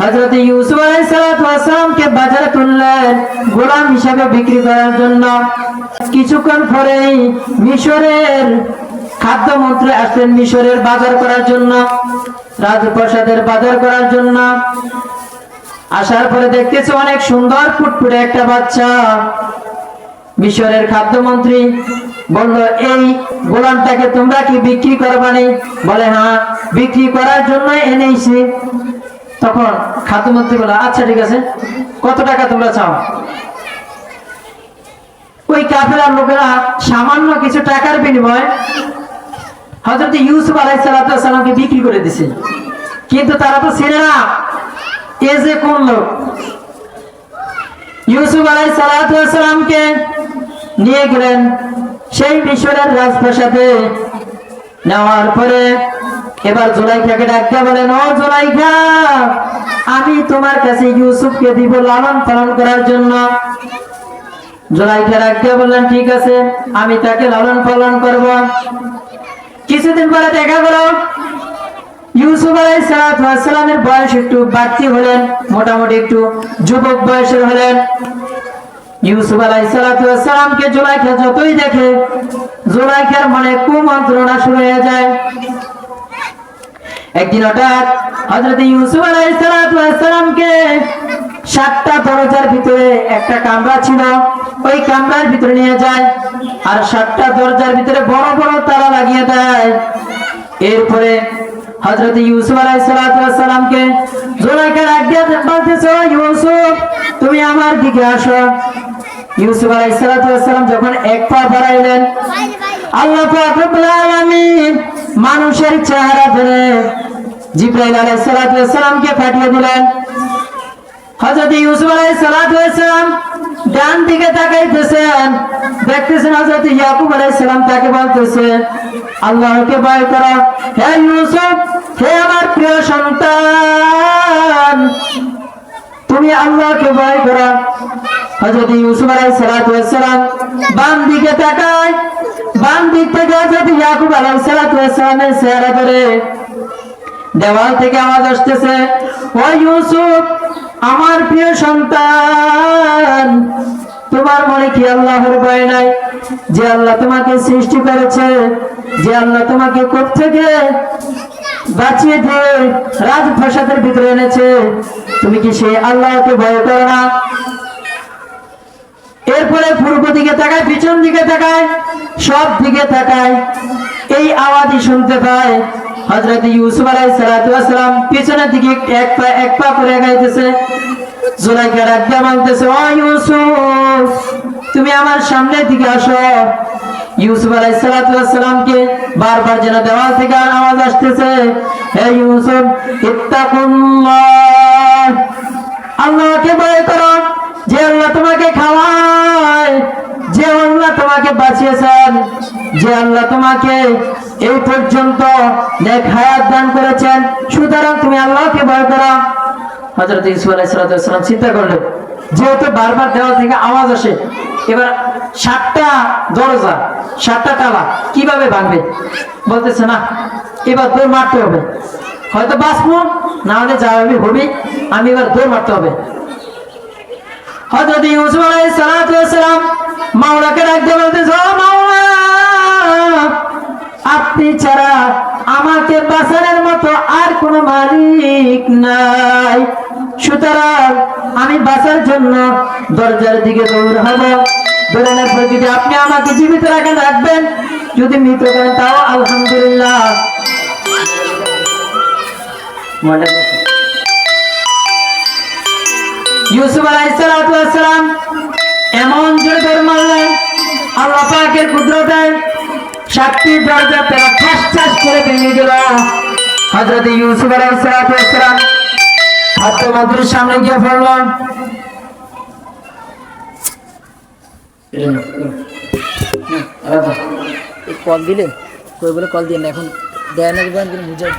হযরত ইউসুফ আলাইহিস সালামকে বাজারে তুললেন গোলাম হিসেবে বিক্রি করার জন্য। কিছুক্ষণ পরেই মিশরের খাদ্যমন্ত্রী আসলেন মিশরের বাজার করার জন্য, রাজপ্রাসাদের বাজার করার জন্য। আসার পরে দেখতেছে অনেক সুন্দর ফুটফুটে একটা বাচ্চা। মিশরের খাদ্যমন্ত্রী বলল, এই গোলামটাকে তোমরা কি বিক্রি করবানি? বলে, হ্যাঁ, বিক্রি করার জন্য এনেছি। তখন খাদ্যমন্ত্রী বলে, আচ্ছা ঠিক আছে, কত টাকা তোমরা চাও? ওই কাফেলার লোকেরা সামান্য কিছু টাকার বিনিময়ে হযরত ইউসুফ আলাইহিস সালামকে বিক্রি করে দিছে। কিন্তু তারা তো ছিল না এ যে কোন লোক। ইউসুফ আলাইহিস সালামকে নিয়ে গেলেন সেই মিশরের রাজপ্রাসাদে। নেওয়ার পরে এবার জুলাইখাকে ডাকতে বলেন, ও জুলাইখা, আমি তোমার কাছে ইউসুফকে দিব লালন পালন করার জন্য। জুলাইখা ডাকতে বললেন, ঠিক আছে, আমি তাকে লালন পালন করব। কিছুদিন পরে দেখা গেল ইউসুফ আলাইহিস সালামের বয়স একটু বাড়তি হলেন, মোটামুটি একটু যুবক বয়সের হলেন। ইউসুফ আলাইহিস সালামকে জুলাইখা যতই দেখে, জুলাইখার মনে কুমন্ত্রণা শুরু হয়ে যায়। একদিন হঠাৎ হযরত ইউসুফ আলাইহিস সালামকে 7টা দরজার ভিতরে একটা কামরা ছিল, ওই কামরার ভিতরে নিয়ে যায় আর 7টা দরজার ভিতরে বড় বড় তালা লাগিয়ে দেয়। এরপরে হযরত ইউসুফ আলাইহিস সালামকে জুলাইখা ডাক দিয়ে বলতেছে, ইউসুফ, তুমি আমার দিকে আসো। ইউসুফ আলাইহিস সালাম যখন এক পা বাড়াইলেন, আল্লাহ পাক রব্বুল আলামিন মানুষের চেহারা ধরে জিবরাইল আলাইহিস সালামকে পাঠিয়ে দিলেন। হযরত ইউসুফ আলাইহিস সালাম ডান দিকে তাকাইতেছেন, দেখতেছেন হযরত ইয়াকুব আলাইহিস সালাম তাকে বলতেছে, আল্লাহকে ভয় করো হে ইউসুফ, হে আমার প্রিয় সন্তান, তুমি আল্লাহকে ভয় করো। হযরত ইউসুফ আলাইহিস সালাম বাম দিকে তাকায়, বাম দিক থেকে হযরত ইয়াকুব আলাইহিস সালামের চেহারা ধরে দেওয়াল থেকে আওয়াজ আসতেছে, ও ইউসুফ, আমার প্রিয় সন্তান, তোমার মনে কি আল্লাহর ভয় নাই? যে আল্লাহ তোমাকে সৃষ্টি করেছে, যে আল্লাহ তোমাকে কোথ থেকে বাঁচিয়ে দিয়ে রাজপ্রাসাদের ভিতরে এনেছে, তুমি কি সেই আল্লাহকে ভয় করো না? এরপরে পূর্ব দিকে তাকায়, পিছন দিকে তাকায়, সব দিকে তাকায়, এই আওয়াজই শুনতে পায়। হযরত ইউসুফ আলাইহিস সালাম পিছনের দিকে এক পা করে গাইতেছে। জুলাইখা ডাক দিয়ে বলতেছে, ও ইউসুফ, তুমি আমার সামনের দিকে আসো। ইউসুফ আলাইহিস সালামকে বারবার যেন দেওয়াল থেকে আওয়াজ আসতেছে, হে ইউসুফ, ইত্তাকুল্লাহ, আল্লাহকে ভয় করো, যে আল্লাহ তোমাকে খাওয়ায়, যে আল্লাহ তোমাকে বাঁচিয়েছেন, যে আল্লাহ তোমাকে এই পর্যন্ত নেক হায়াত দান করেছেন, সুতরাং তুমি আল্লাহকে ভয় করো। হযরত ইউসুফ আলাইহিস সালাম চিন্তা করলেন, যেহেতু বারবার দেওয়াল থেকে আওয়াজ আসে, এবার 7টা দরজা, 7টা তালা কিভাবে ভাঙবে? বলতেছে, না, এবার দৌড় মারতে হবে, হয়তো বাঁচবো, না হলে যা হবে হবে, আমি এবার দৌড় মারতে হবে। হযরত ইউসুফ আলাইহিস সালাম মাওলাকে ডাক দিয়ে বলতেছে, ও মাওলা, আপনি ছাড়া আমাকে বাঁচানোর মতো আর কোনো মালিক নাই, সুতরাং আমি বাঁচার জন্য দরজার দিকে দৌড় হব। দৌড়ানোর পর যদি আপনি আমাকে জীবিত রাখবেন, যদি মৃত করেন তাও আলহামদুলিল্লাহ। ইউসুফ আলাইহিস সালাম এমন জোরে দৌড় মারলেন, আল্লাহ পাকের কুদরতে 7টি দরজা তারা ঠাস ঠাস করে ভেঙে গেল। হযরত ইউসুফ আলাইহিস সালাম খাদ্যমন্ত্রীর সামনে গিয়ে পড়লেন। কল দিলে কই বলে কল দিয়ে না, এখন দেয় না, বুঝাই